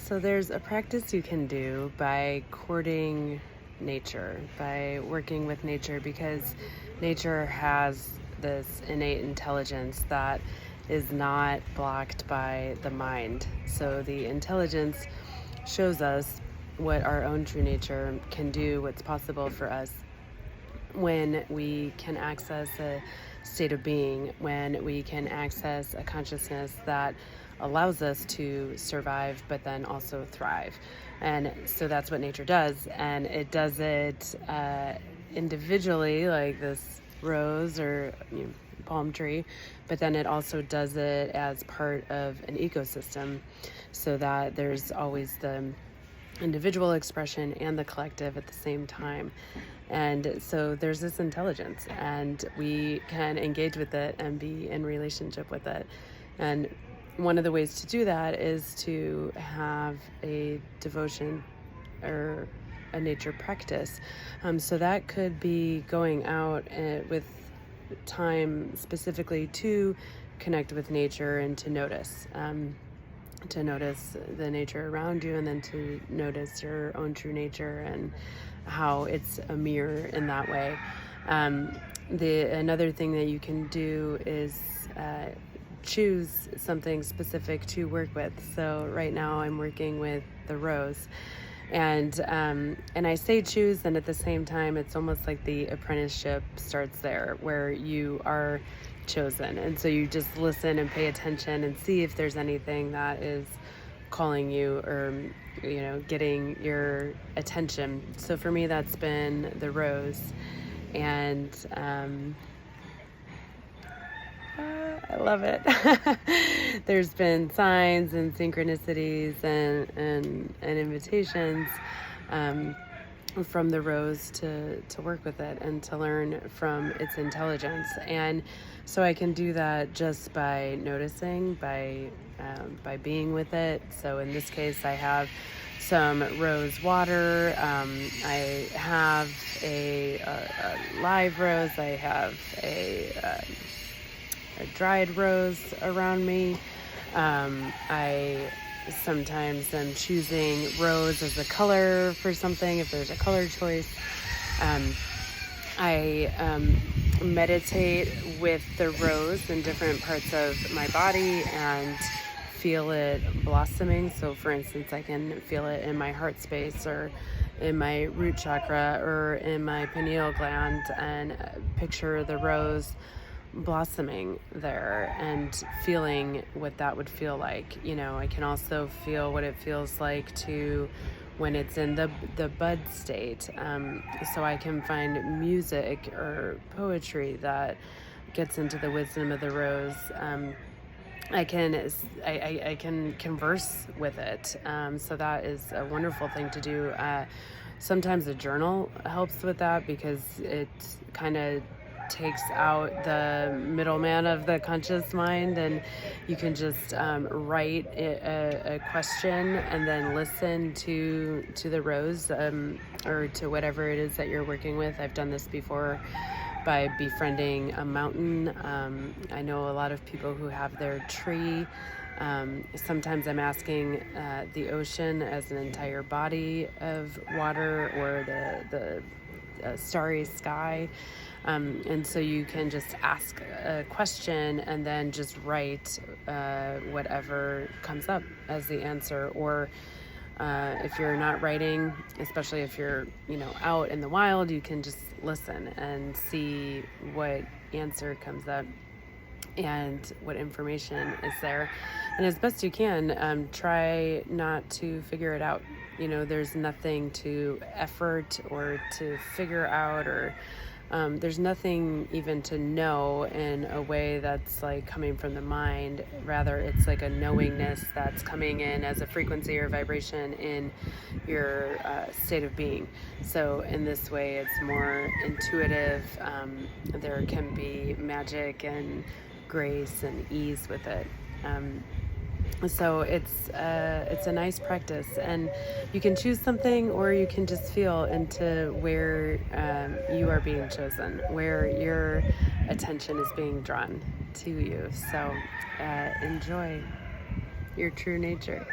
So there's a practice you can do by courting nature, by working with nature, because nature has this innate intelligence that is not blocked by the mind. So the intelligence shows us what our own true nature can do, what's possible for us when we can access a state of being, when we can access a consciousness that allows us to survive but then also thrive. And so that's what nature does. And it does it individually, like this rose or palm tree, but then it also does it as part of an ecosystem, so that there's always the individual expression and the collective at the same time. And so there's this intelligence, and we can engage with it and be in relationship with it. And one of the ways to do that is to have a devotion or a nature practice. So that could be going out with time specifically to connect with nature and to notice. To notice the nature around you, and then to notice your own true nature and how it's a mirror in that way. Another thing that you can do is choose something specific to work with. So right now I'm working with the rose, and I say choose, and at the same time it's almost like the apprenticeship starts there, where you are chosen, and so you just listen and pay attention and see if there's anything that is calling you or getting your attention. So for me, that's been the rose. And I love it. There's been signs and synchronicities and invitations from the rose to work with it and to learn from its intelligence. And so I can do that just by noticing, by being with it. So in this case, I have some rose water. I have a live rose. I have a dried rose around me. I sometimes am choosing rose as a color for something, if there's a color choice. I meditate with the rose in different parts of my body and feel it blossoming. So for instance, I can feel it in my heart space, or in my root chakra, or in my pineal gland, and picture the rose blossoming there and feeling what that would feel like. I can also feel what it feels like to when it's in the bud state. So I can find music or poetry that gets into the wisdom of the rose. I can converse with it. So that is a wonderful thing to do. Sometimes a journal helps with that, because it kind of takes out the middleman of the conscious mind, and you can just write a question and then listen to the rose, or to whatever it is that you're working with. I've done this before by befriending a mountain. I know a lot of people who have their tree. Sometimes I'm asking the ocean as an entire body of water, or the starry sky. And so you can just ask a question and then just write whatever comes up as the answer. Or if you're not writing, especially if you're out in the wild, you can just listen and see what answer comes up and what information is there. And as best you can, try not to figure it out. There's nothing to effort or to figure out, or there's nothing even to know in a way that's like coming from the mind. Rather, it's like a knowingness that's coming in as a frequency or vibration in your state of being. So in this way, it's more intuitive. There can be magic and grace and ease with it. So it's a nice practice, and you can choose something, or you can just feel into where you are being chosen, where your attention is being drawn to you. So enjoy your true nature.